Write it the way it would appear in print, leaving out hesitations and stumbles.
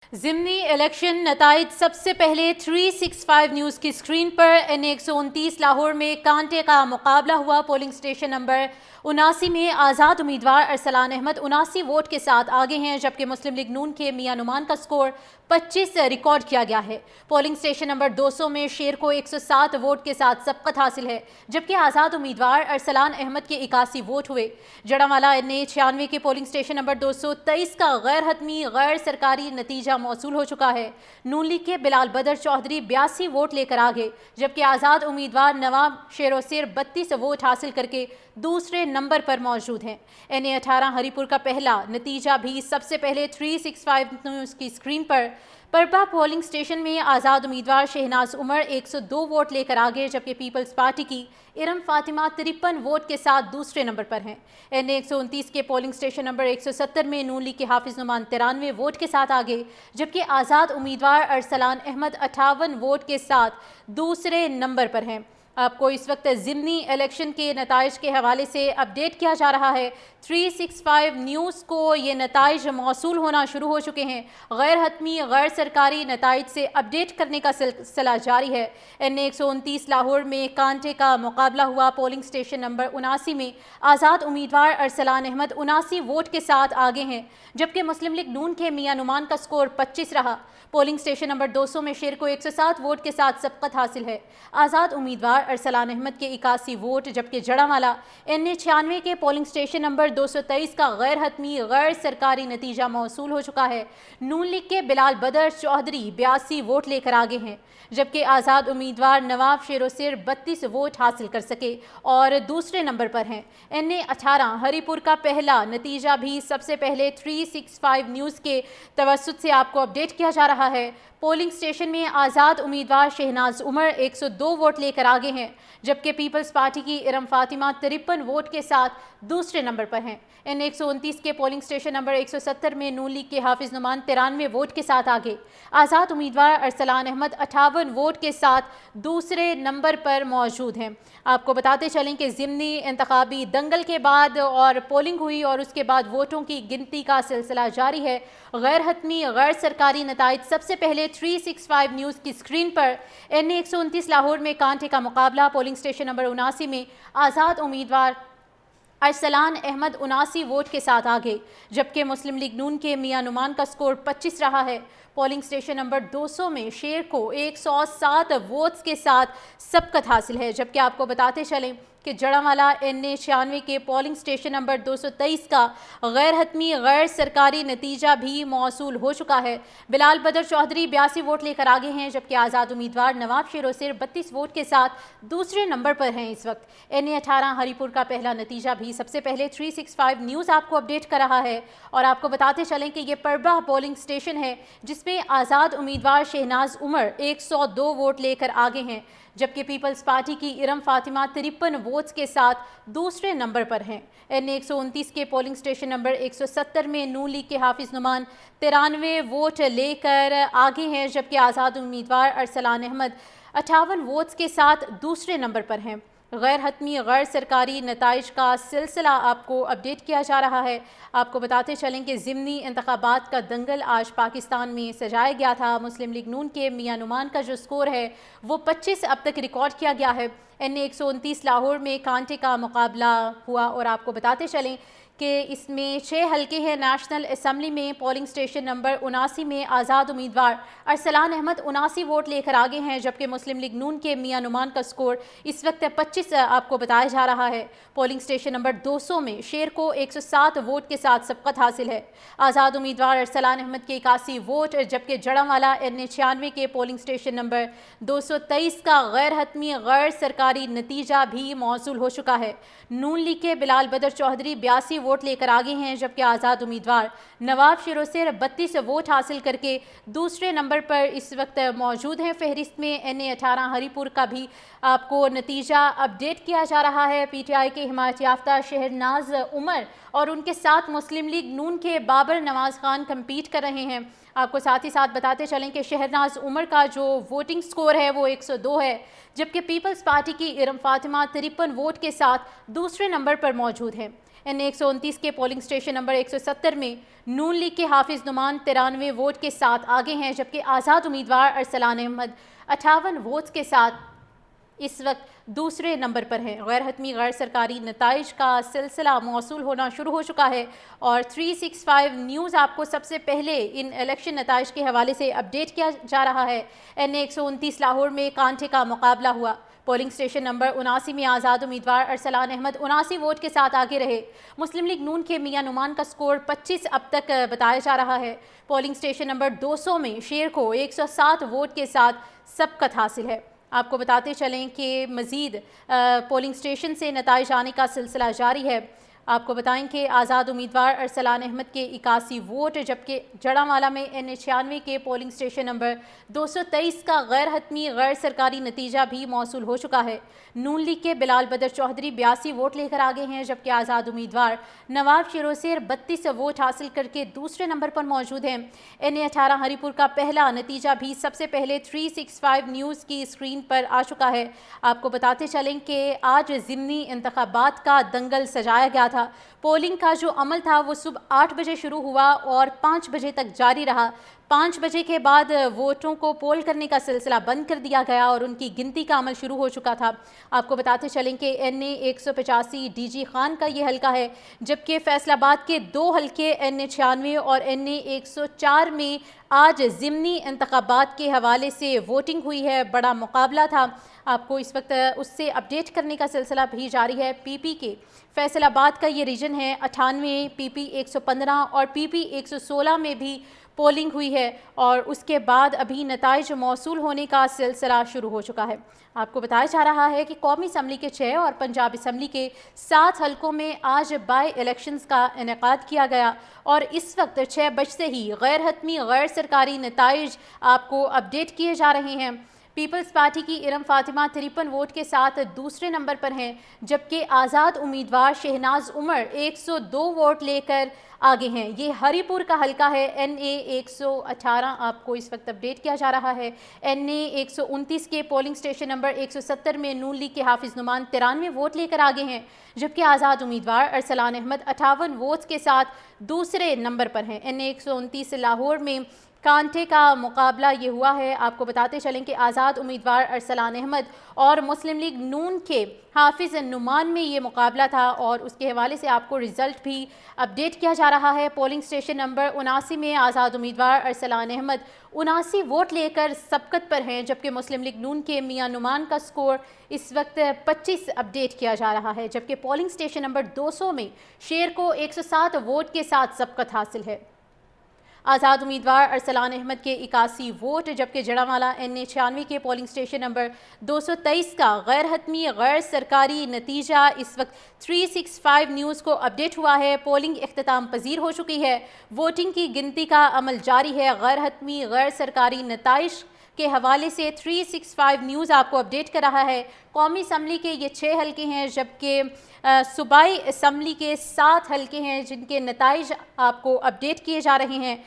ज़िमनी election नताइज सबसे पहले 365 news की स्क्रीन पर N129 लाहौर में कांटे का मुकाबला हुआ। पोलिंग स्टेशन नंबर 79 में आज़ाद उम्मीदवार अरसलान अहमद 79 वोट के साथ आगे हैं, जबकि मुस्लिम लीग नून के मियां नुमान का स्कोर 25 रिकॉर्ड किया गया है। पोलिंग स्टेशन नंबर 200 में शेर को 107 वोट के साथ सबकत हासिल है, जबकि आज़ाद उम्मीदवार अरसलान अहमद के 81 वोट हुए। जड़ावाला N96 के पोलिंग स्टेशन नंबर 223 का गैर हतमी गैर सरकारी नतीजा मौसूल हो चुका है। नून लीग के बिलाल बदर चौधरी 82 वोट लेकर आगे, जबकि आज़ाद उम्मीदवार नवाब शेरोसिर 32 वोट हासिल करके दूसरे नंबर पर मौजूद हैं। N18 हरीपुर का पहला नतीजा भी सबसे पहले 365 न्यूज़ की स्क्रीन पर परबा पोलिंग स्टेशन में आज़ाद उम्मीदवार शहनाज उमर 102 वोट लेकर आगे, जबकि पीपल्स पार्टी की इरम फातिमा 53 वोट के साथ दूसरे नंबर पर हैं। N129 के पोलिंग स्टेशन नंबर 170 में नून लीग के हाफिज नुमान 93 वोट के साथ आगे, जबकि आज़ाद उम्मीदवार अरसलान अहमद 58 वोट के साथ दूसरे नंबर पर हैं। आपको इस वक्त ज़िमनी इलेक्शन के नताइज के हवाले से अपडेट किया जा रहा है। 365 न्यूज़ को ये नताइज मौसूल होना शुरू हो चुके हैं। गैर हतमी गैर सरकारी नताइज से अपडेट करने का सिलसिला जारी है। N129 लाहौर में कांटे का मुकाबला हुआ। पोलिंग स्टेशन नंबर 79 में आज़ाद उम्मीदवार अरसलान अहमद 79 वोट के साथ आगे हैं, जबकि मुस्लिम लीग नून के मियां नुमान का स्कोर 25 रहा। पोलिंग स्टेशन नंबर 200 में शेर को 107 वोट के साथ सबकत हासिल है। आज़ाद उम्मीदवार अरसलान अहमद के 81 वोट, जबकि जड़ावाला N96 के पोलिंग स्टेशन नंबर 223 का गैर हतमी गैर सरकारी नतीजा मौसूल हो चुका है। नून लीग के बिलाल बदर चौधरी 82 वोट लेकर आगे हैं, जबकि आज़ाद उम्मीदवार नवाब शेरोसिर 32 वोट हासिल कर सके और दूसरे नंबर पर हैं। N18 हरीपुर का पहला नतीजा भी सबसे पहले 365 न्यूज़ के तवस्सुत से आपको अपडेट किया जा रहा है। पोलिंग स्टेशन में आज़ाद उम्मीदवार शहनाज उमर 102 वोट लेकर आगे हैं, जबकि पीपल्स पार्टी की इरम फातिमा 53 वोट के साथ दूसरे नंबर पर हैं। N129 के पोलिंग स्टेशन नंबर 170 में नून लीग के हाफिज नुमान 93 वोट के साथ आगे, आज़ाद उम्मीदवार अरसलान अहमद 58 वोट के साथ दूसरे नंबर पर मौजूद हैं। आपको बताते चलें कि ज़िमनी इंतखाबी दंगल के बाद और पोलिंग हुई और उसके बाद वोटों की गिनती का सिलसिला जारी है। गैर हतमी गैर सरकारी नताइज सबसे पहले 365 न्यूज़ की स्क्रीन पर N129 लाहौर में कांटे का मुकाबला। पोलिंग स्टेशन नंबर 79 में आज़ाद उम्मीदवार अरसलान अहमद 79 वोट के साथ आगे, जबकि मुस्लिम लीग नून के मियां नुमान का स्कोर 25 रहा है। पोलिंग स्टेशन नंबर 200 में शेर को 107 वोट्स के साथ सबकत हासिल है, जबकि आपको बताते चलें कि जड़ावाला N96 के पोलिंग स्टेशन नंबर 223 का गैर हतमी गैर सरकारी नतीजा भी मौसूल हो चुका है। बिलाल बदर चौधरी 82 वोट लेकर आगे हैं, जबकि आज़ाद उम्मीदवार नवाब शेरोसिर 32 वोट के साथ दूसरे नंबर पर हैं। इस वक्त N18 हरीपुर का पहला नतीजा भी सबसे पहले 365 न्यूज़ आपको अपडेट कर रहा है और आपको बताते चलें कि ये परबा पोलिंग स्टेशन है, जिसमें आज़ाद उम्मीदवार शहनाज उमर 102 वोट लेकर आगे हैं, जबकि पीपल्स पार्टी की इरम फातिमा 53 वोट्स के साथ दूसरे नंबर पर हैं। N129 के पोलिंग स्टेशन नंबर 170 में नून लीग के हाफिज नुमान 93 वोट लेकर आगे हैं, जबकि आज़ाद उम्मीदवार अरसलान अहमद 58 वोट्स के साथ दूसरे नंबर पर हैं। गैर हतमी गैर सरकारी नताइज का सिलसिला आपको अपडेट किया जा रहा है। आपको बताते चलें कि ज़िमनी इंतखाबात का दंगल आज पाकिस्तान में सजाया गया था। मुस्लिम लीग नून के मियां नुमान का जो स्कोर है वो 25 अब तक रिकॉर्ड किया गया है। N129 लाहौर में कांटे का मुकाबला हुआ और आपको बताते चलें कि इसमें 6 हल्के हैं। नेशनल असम्बली में पोलिंग स्टेशन नंबर 79 में आज़ाद उम्मीदवार अरसलान अहमद 79 वोट लेकर आगे हैं, जबकि मुस्लिम लीग नून के मियां नुमान का स्कोर इस वक्त 25 आपको बताया जा रहा है। पोलिंग स्टेशन नंबर 200 में शेर को 107 वोट के साथ सबकत हासिल है। आज़ाद उम्मीदवार अरसलान अहमद के 81 वोट, जबकि जड़ावाला N96 के पोलिंग स्टेशन नंबर 223 का गैर हतमी गैर सरकारी नतीजा भी मौसूल हो चुका है। नून लीग के बिलाल बदर चौधरी 82 वोट लेकर आगे हैं, जबकि आज़ाद उम्मीदवार नवाब शेरोसिर 32 वोट हासिल करके दूसरे नंबर पर इस वक्त मौजूद हैं। फहरिस्त में N18 हरीपुर का भी आपको नतीजा अपडेट किया जा रहा है। PTI के हिमायत याफ्ता शहनाज उमर और उनके साथ मुस्लिम लीग नून के बाबर नवाज खान कम्पीट कर रहे हैं। आपको साथ ही साथ बताते चलें कि शहनाज उमर का जो वोटिंग स्कोर है वो 102 है, जबकि पीपल्स पार्टी की इरम फातिमा 53 वोट के साथ दूसरे नंबर पर मौजूद हैं। N129 کے پولنگ اسٹیشن نمبر 170 میں نون لیگ کے حافظ نعمان 93 ووٹ کے ساتھ آگے ہیں، جبکہ آزاد امیدوار ارسلان احمد 58 ووٹس کے ساتھ اس وقت دوسرے نمبر پر ہیں۔ غیر حتمی غیر سرکاری نتائج کا سلسلہ موصول ہونا شروع ہو چکا ہے اور 365 نیوز آپ کو سب سے پہلے ان الیکشن نتائج کے حوالے سے اپڈیٹ کیا جا رہا ہے۔ N129 لاہور میں کانٹے کا مقابلہ ہوا۔ پولنگ اسٹیشن نمبر 79 میں آزاد امیدوار ارسلان احمد 79 ووٹ کے ساتھ آگے رہے۔ مسلم لیگ نون کے میاں نعمان کا سکور 25 اب تک بتایا جا رہا ہے۔ پولنگ اسٹیشن نمبر 200 میں شیر کو 107 ووٹ کے ساتھ سبقت حاصل ہے۔ آپ کو بتاتے چلیں کہ مزید پولنگ اسٹیشن سے نتائج آنے کا سلسلہ جاری ہے۔ آپ کو بتائیں کہ آزاد امیدوار ارسلان احمد کے 81 ووٹ، جبکہ جڑامالہ میں N96 کے پولنگ اسٹیشن نمبر 223 کا غیر حتمی غیر سرکاری نتیجہ بھی موصول ہو چکا ہے۔ نون لیگ کے بلال بدر چودھری 82 ووٹ لے کر آگے ہیں، جبکہ آزاد امیدوار نواب شیروسیر 32 ووٹ حاصل کر کے دوسرے نمبر پر موجود ہیں۔ N18 ہری پور کا پہلا نتیجہ بھی سب سے پہلے 365 نیوز کی اسکرین پر آ چکا ہے۔ آپ کو بتاتے چلیں کہ آج ضمنی انتخابات کا دنگل سجایا گیا تھا۔ پولنگ کا جو عمل تھا وہ صبح 8 بجے شروع ہوا اور 5 بجے تک جاری رہا۔ 5 بجے کے بعد ووٹوں کو پول کرنے کا سلسلہ بند کر دیا گیا اور ان کی گنتی کا عمل شروع ہو چکا تھا۔ آپ کو بتاتے چلیں کہ N185 ڈی جی خان کا یہ حلقہ ہے، جبکہ فیصل آباد کے 2 حلقے N96 اور N104 میں آج ضمنی انتخابات کے حوالے سے ووٹنگ ہوئی ہے۔ بڑا مقابلہ تھا۔ آپ کو اس وقت اس سے اپڈیٹ کرنے کا سلسلہ بھی جاری ہے۔ پی پی کے فیصل آباد کا یہ ریجن ہے 98، پی پی 115 اور پی پی 116 میں بھی پولنگ ہوئی ہے اور اس کے بعد ابھی نتائج موصول ہونے کا سلسلہ شروع ہو چکا ہے۔ آپ کو بتایا جا رہا ہے کہ قومی اسمبلی کے 6 اور پنجاب اسمبلی کے 7 حلقوں میں آج بائی الیکشنز کا انعقاد کیا گیا اور اس وقت 6 بجتے ہی غیر حتمی غیر سرکاری نتائج آپ کو اپڈیٹ کیے جا رہے ہیں۔ پیپلز پارٹی کی ارم فاطمہ 53 ووٹ کے ساتھ دوسرے نمبر پر ہیں، جبکہ آزاد امیدوار شہناز عمر 102 ووٹ لے کر آگے ہیں۔ یہ ہری پور کا حلقہ ہے۔ N118 آپ کو اس وقت اپڈیٹ کیا جا رہا ہے۔ N129 کے پولنگ اسٹیشن نمبر 170 میں نون لیگ کے حافظ نعمان 93 ووٹ لے کر آگے ہیں، جبکہ آزاد امیدوار ارسلان احمد 58 ووٹس کے ساتھ دوسرے نمبر پر ہیں۔ N129 لاہور میں کانٹے کا مقابلہ یہ ہوا ہے۔ آپ کو بتاتے چلیں کہ آزاد امیدوار ارسلان احمد اور مسلم لیگ نون کے حافظ نعمان میں یہ مقابلہ تھا اور اس کے حوالے سے آپ کو رزلٹ بھی اپڈیٹ کیا جا رہا ہے۔ پولنگ اسٹیشن نمبر 79 میں آزاد امیدوار ارسلان احمد 79 ووٹ لے کر سبقت پر ہیں، جبکہ مسلم لیگ نون کے میاں نعمان کا سکور اس وقت 25 اپڈیٹ کیا جا رہا ہے، جبکہ پولنگ اسٹیشن نمبر 200 میں شیر کو 107 ووٹ کے ساتھ سبقت حاصل ہے۔ آزاد امیدوار ارسلان احمد کے 81 ووٹ، جبکہ جڑامالہ N96 کے پولنگ اسٹیشن نمبر 223 کا غیر حتمی غیر سرکاری نتیجہ اس وقت 365 نیوز کو اپڈیٹ ہوا ہے۔ پولنگ اختتام پذیر ہو چکی ہے۔ ووٹنگ کی گنتی کا عمل جاری ہے۔ غیر حتمی غیر سرکاری نتائج کے حوالے سے 365 نیوز آپ کو اپڈیٹ کر رہا ہے۔ قومی اسمبلی کے یہ 6 حلقے ہیں، جبکہ صوبائی اسمبلی کے 7 حلقے ہیں جن کے نتائج آپ کو اپڈیٹ کیے جا رہے ہیں۔